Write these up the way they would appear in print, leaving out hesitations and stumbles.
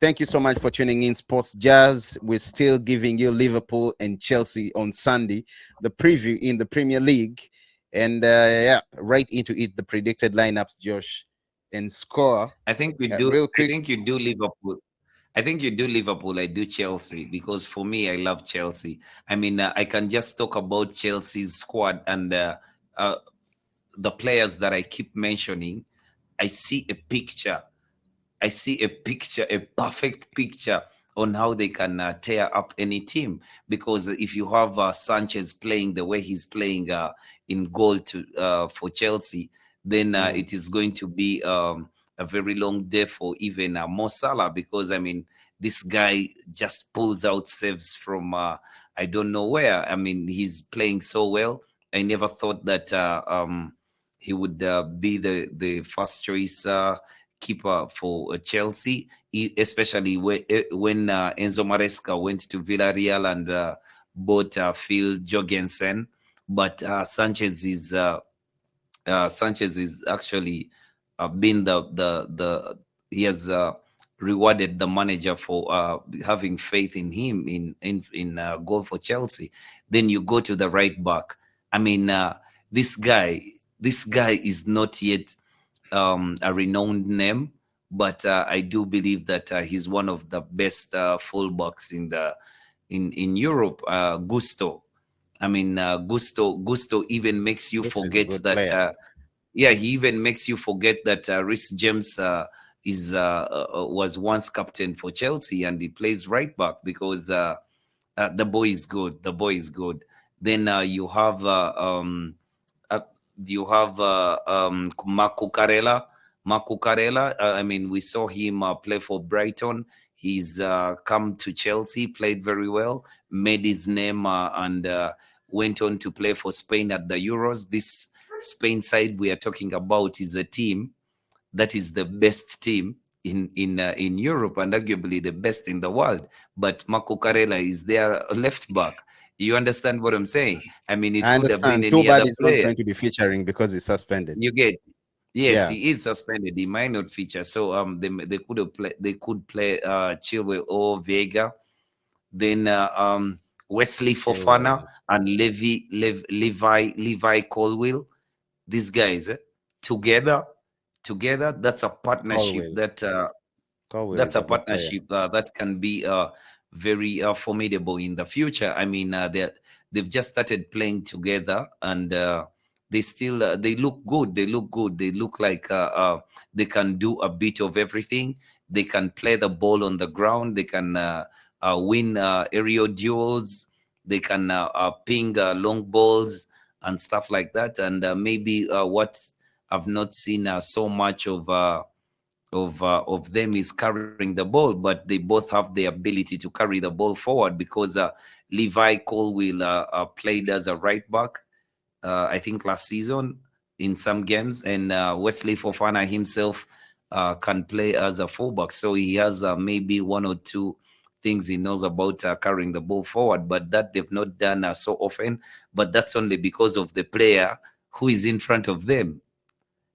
Thank you so much for tuning in, Sports Jazz. We're still giving you Liverpool and Chelsea on Sunday, the preview in the Premier League. And yeah, right into it, the predicted lineups, Josh, and score. I think you do. Real I quick. think you do Liverpool. I think you do Liverpool. I do Chelsea because for me, I love Chelsea. I mean, I can just talk about Chelsea's squad and the players that I keep mentioning. I see a picture. I see a picture, a perfect picture on how they can tear up any team. Because if you have Sanchez playing the way he's playing in goal for Chelsea, then it is going to be a very long day for even Mo Salah. Because I mean, this guy just pulls out saves from I don't know where. I mean, he's playing so well. I never thought that he would be the first choice keeper for Chelsea, especially when Enzo Maresca went to Villarreal and bought Phil Jorgensen. But Sanchez is actually been he has rewarded the manager for having faith in him in goal for Chelsea. Then you go to the right back. I mean, this guy is not yet a renowned name, but I do believe that he's one of the best fullbacks in Europe. Gusto. I mean, Gusto even makes you forget that. He even makes you forget that Reece James was once captain for Chelsea and he plays right back because the boy is good. The boy is good. Then you have Marco Carella. Marco Carella, I mean, we saw him play for Brighton. He's come to Chelsea, played very well, made his name and went on to play for Spain at the Euros. This Spain side we are talking about is a team that is the best team in Europe and arguably the best in the world. But Marco Carella is their left back. You understand what I'm saying? I mean, it would have been any other is player. Not going to be featuring because he's suspended. You get, yes, he is suspended. He might not feature. So they could play Chilwell or Vega. Then Wesley Fofana and Levi Colwill. These guys together, that's a partnership that can be very formidable in the future. I mean, they've just started playing together and they look good. They look like they can do a bit of everything. They can play the ball on the ground. They can win aerial duels. They can ping long balls and stuff like that. And maybe what I've not seen so much of them is carrying the ball, but they both have the ability to carry the ball forward because Levi Colwill played as a right back, I think last season in some games, and Wesley Fofana himself can play as a fullback. So he has maybe one or two things he knows about carrying the ball forward, but that they've not done so often. But that's only because of the player who is in front of them.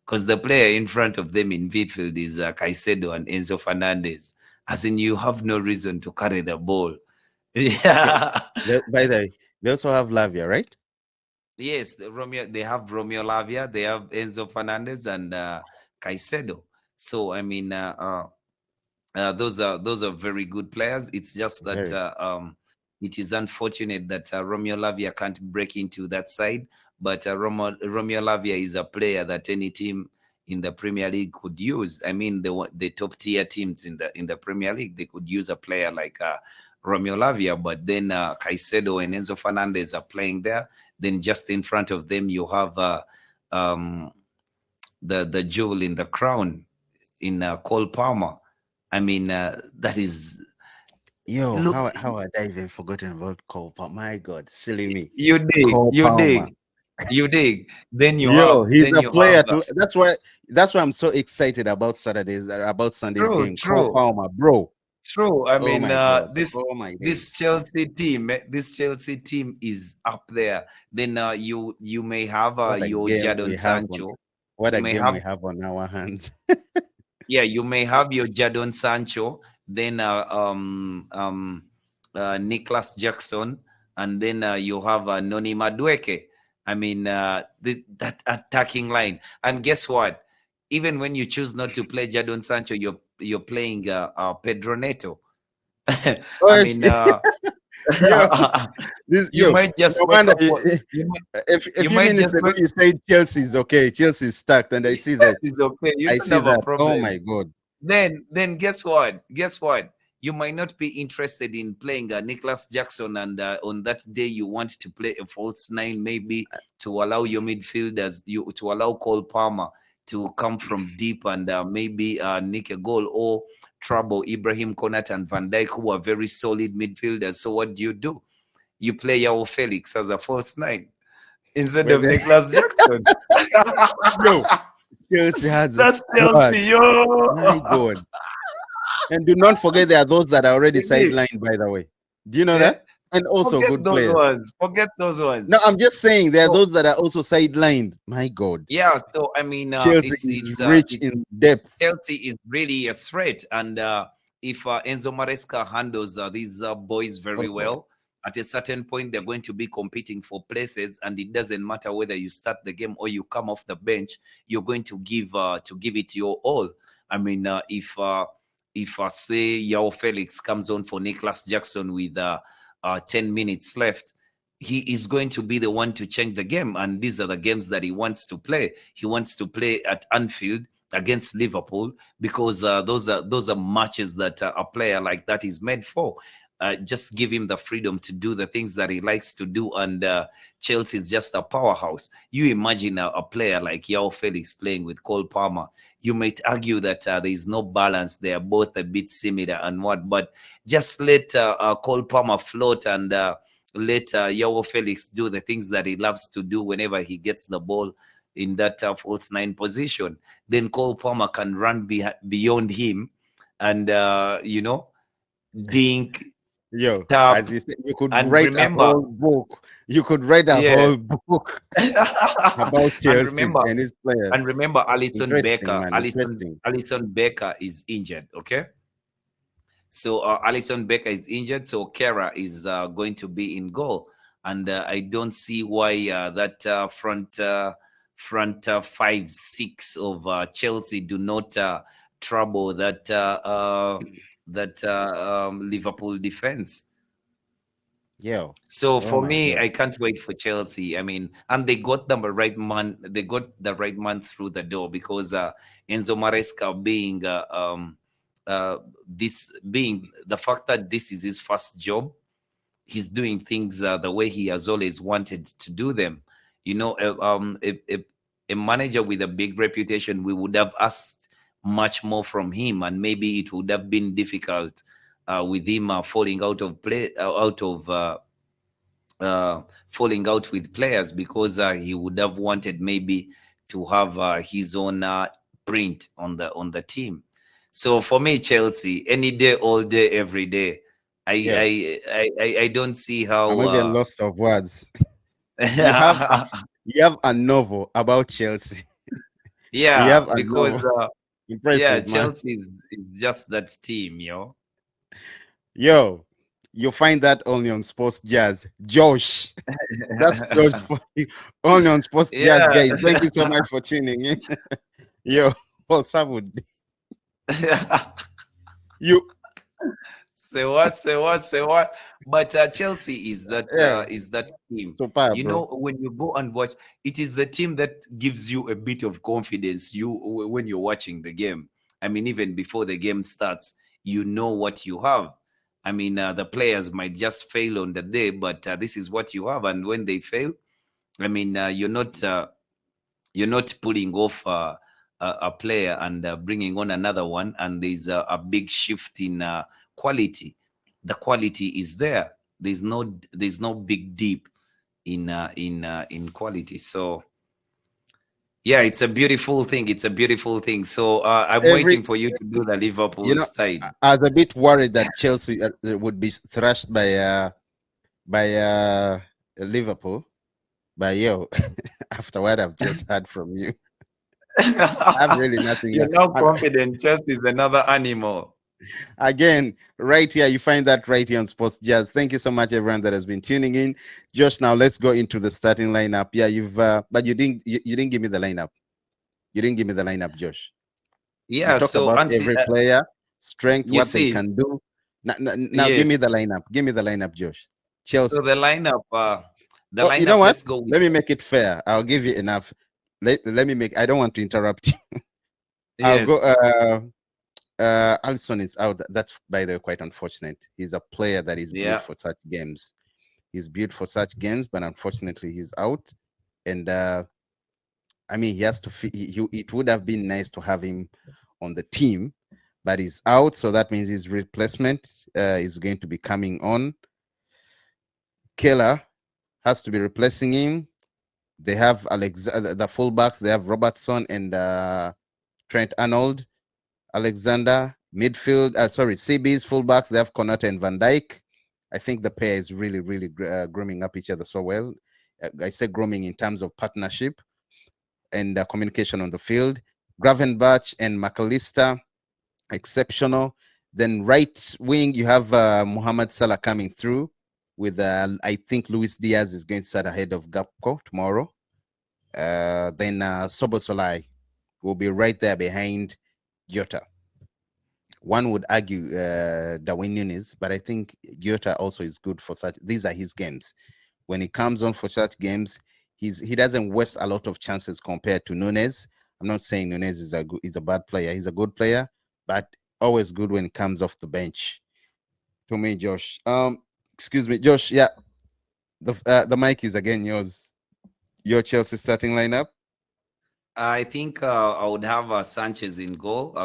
Because the player in front of them in midfield is Caicedo and Enzo Fernandez. As in, you have no reason to carry the ball. Yeah. By the way, they also have Lavia, right? Yes, they have Romeo Lavia, they have Enzo Fernandez and Caicedo. So I mean, those are very good players. It's just that it is unfortunate that Romeo Lavia can't break into that side. But Romeo Lavia is a player that any team in the Premier League could use. I mean, the top tier teams in the Premier League, they could use a player like Romeo Lavia. But then Caicedo and Enzo Fernandez are playing there. Then just in front of them, you have the jewel in the crown in Cole Palmer. I mean, that is. Yo, how had I even forgotten about Cole Palmer? My God, silly me. You dig. You dig. Then he's a player. That's why I'm so excited about Sunday's game. Cole Palmer, bro. True. I mean, this Chelsea team is up there. Then you may have your Jadon Sancho. What a game we have on our hands. Yeah, you may have your Jadon Sancho. then Nicholas Jackson, and then you have Noni Madueke. I mean, that attacking line. And guess what? Even when you choose not to play Jadon Sancho, you're playing Pedro Neto. I Oh, mean, yo, this you yo, might just no wake wonder up. You might, a you few might minutes just ago wake. you said Chelsea's okay, Chelsea's stacked, and I see Yes, that. it's okay. You I don't see have a that. Oh problem. my god. Then guess what? Guess what? You might not be interested in playing Nicholas Jackson, and on that day you want to play a false nine, maybe to allow your midfielders, you to allow Cole Palmer to come from deep and maybe nick a goal, or trouble Ibrahim Konat and Van Dijk, who are very solid midfielders. So what do? You play Yao Felix as a false nine instead But of then, Nicholas Jackson. yo, Chelsea has a That's squad. Chelsea, yo. My god. And do not forget there are those that are already Indeed. sidelined, by the way. Do you know Yeah. that? And also Forget good those players. ones. Forget those No, ones. I'm just saying there are So those that are also sidelined. My god. yeah, so I mean, Chelsea is rich it's in depth. Chelsea is really a threat, and if Enzo Maresca handles these boys very Oh god. well, at a certain point they're going to be competing for places, and it doesn't matter whether you start the game or you come off the bench. You're going to give it your all. I mean, if say Yao Felix comes on for Nicholas Jackson with 10 minutes left, he is going to be the one to change the game. And these are the games that he wants to play. He wants to play at Anfield against Liverpool, because those are matches that a player like that is made for. Just give him the freedom to do the things that he likes to do, and Chelsea is just a powerhouse. You imagine a player like Yao Felix playing with Cole Palmer. You might argue that there is no balance; they are both a bit similar and what, but just let Cole Palmer float, and let Yao Felix do the things that he loves to do whenever he gets the ball in that false nine position. Then Cole Palmer can run beyond him, and dink, Yo, tap, as you said, you could and write a remember, whole book. You could write a yeah, whole book about and Chelsea remember, and his players. Alison Interesting, Becker. man. Interesting. Alison Becker is injured. Okay. So Alison Becker is injured, so Kera is going to be in goal, and I don't see why that front 5-6 of Chelsea do not trouble that Liverpool defense. Yo. So Oh for my me, god. I can't wait for Chelsea. I mean, and they got the right man. They got the right man through the door, because Enzo Maresca this being the fact that this is his first job, he's doing things the way he has always wanted to do them. A manager with a big reputation, we would have asked much more from him, and maybe it would have been difficult with him falling out of play, falling out with players, because he would have wanted maybe to have his own print on the team. So for me, Chelsea, any day, all day, every day. Yo. I don't see I'm even how. lost of words. You have a you have a novel about Chelsea. You Yeah, have a because novel. yeah, Impressive, man. Chelsea is just that team, Yo, you find that only on Sports Jazz. Josh. That's Josh for you. Only on Sports Jazz, Yeah. guys. Thank you so much for tuning in. Yo, what's up with you? Say what? Say what? Say what? But Chelsea Yeah, is that team. super, bro. When you go and watch, it is the team that gives you a bit of confidence. When you're watching the game. I mean, even before the game starts, you know what you have. I mean, the players might just fail on the day, but this is what you have. And when they fail, I mean, you're not pulling off a player and bringing on another one, and there's a big shift in quality. The quality is there. There's no big deep in quality. So yeah, it's a beautiful thing. It's a beautiful thing. So I'm Every, waiting for you to do the you Liverpool know, side. I was a bit worried that Chelsea would be thrashed by Liverpool. But yo, after what I've just heard from you, I have really nothing. You're now I'm, confident. Chelsea is another animal. Again, right here, you find that right here on Sports Jazz. Thank you so much, everyone that has been tuning in. Josh, now let's go into the starting lineup. Yeah, but you didn't give me the lineup. You didn't give me the lineup, Josh. You Yeah. talked So about until every player, strength, you what they see, can do. Now give yes. me the lineup. Give me the lineup, Josh. So Chelsea. the Oh, you know lineup. what? Let's go with Let me make it fair. I'll give you enough. Let me make. I don't want to interrupt you. I'll go. yes. Allison is out. That's, by the way, quite unfortunate. He's a player that is built Yeah. for such games. He's built for such games, but unfortunately, he's out. And I mean, he has to. It would have been nice to have him on the team, but he's out. So that means his replacement is going to be coming on. Keller has to be replacing him. They have the fullbacks. They have Robertson and Trent Arnold. Alexander midfield. CB's fullbacks. They have Konate and Van Dijk. I think the pair is really, really grooming up each other so well. I say grooming in terms of partnership and communication on the field. Gravenberch and McAllister, exceptional. Then right wing, you have Mohamed Salah coming through with, I think Luis Diaz is going to start ahead of Gapco tomorrow. Then Sobosolai will be right there behind Jota. One would argue Darwin Nunes, but I think Jota also is good for such. These are his games. When he comes on for such games, he doesn't waste a lot of chances compared to Nunes. I'm not saying Nunes is a bad player. He's a good player, but always good when he comes off the bench. To me, Josh. Excuse me, Josh. Yeah, the mic is again yours. Your Chelsea starting lineup. I think I would have Sanchez in goal.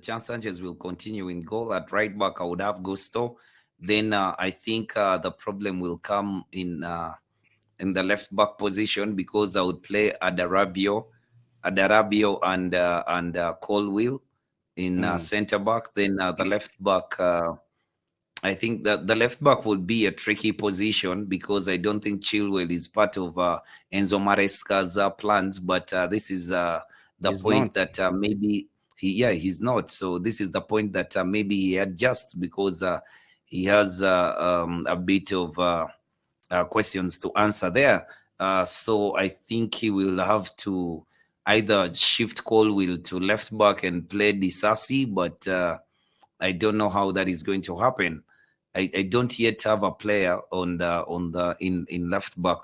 Chan Sanchez will continue in goal. At right back, I would have Gusto. Then I think the problem will come in the left back position, because I would play Adarabio and Colwill in centre back. Then the left back. I think that the left back would be a tricky position, because I don't think Chilwell is part of Enzo Maresca's plans. But this is the He's point not. that maybe he's not. So this is the point that maybe he adjusts, because he has a bit of questions to answer there. So I think he will have to either shift Colwill to left back and play Disasi, but I don't know how that is going to happen. I don't yet have a player in left back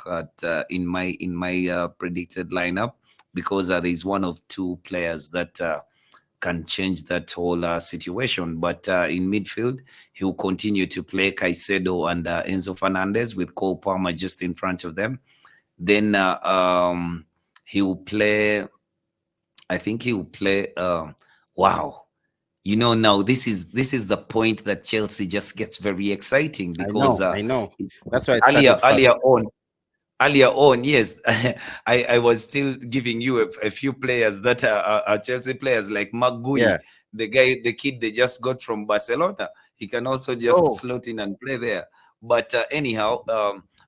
in my predicted lineup, because there is one of two players that can change that whole situation. But in midfield, he will continue to play Caicedo and Enzo Fernandez, with Cole Palmer just in front of them. Then he will play. I think he will play. Wow. Now this is the point that Chelsea just gets very exciting, because I know. That's why I earlier started earlier first. on earlier on, yes, I was still giving you a few players that are Chelsea players, like Magui, Yeah. the kid they just got from Barcelona. He can also just Oh, slot in and play there. But anyhow,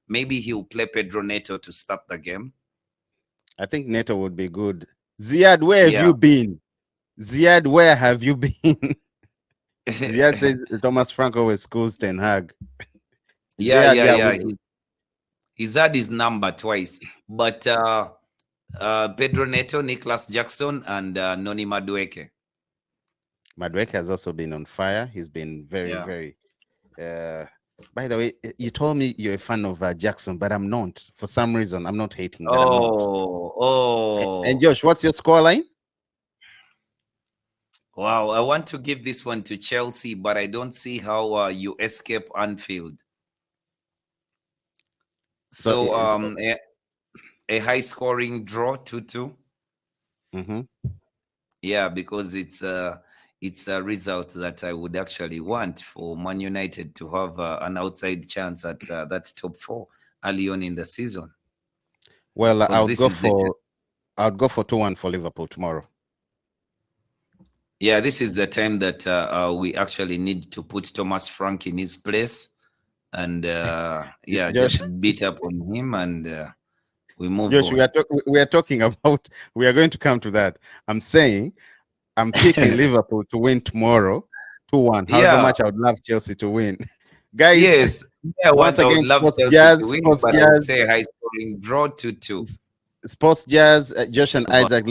maybe he'll play Pedro Neto to start the game. I think Neto would be good. Ziad, where have Yeah. you been? Ziad, where have you been? Ziad says Thomas Franco will schools Ten Hag. Yeah, Ziad, yeah, yeah, yeah. He's had his number twice. But Pedro Neto, Nicholas Jackson, and Noni Madueke. Madueke has also been on fire. He's been very, Yeah. very. By the way, you told me you're a fan of Jackson, but I'm not. For some reason, I'm not hating, but I'm not. And Oh. Josh, what's your scoreline? Wow. I want to give this one to Chelsea, but I don't see how you escape Anfield. So a high scoring draw, 2-2. Mm-hmm. Yeah, because it's a result that I would actually want for Man United to have an outside chance at that top four early on in the season. Well, Because this is I'd go for 2-1 for Liverpool tomorrow. Yeah, this is the time that we actually need to put Thomas Frank in his place, and Josh, just beat up on him, and we move Josh, on. we are talking about. We are going to come to that. I'm saying I'm picking Liverpool to win tomorrow, 2-1. However Yeah. much I would love Chelsea to win. Guys, Yes. Yeah, once I would again, love Sports Chelsea to Jazz, win, Sports but I would Jazz, say high scoring draw 2-2. Sports Jazz, Josh and Super. Isaac.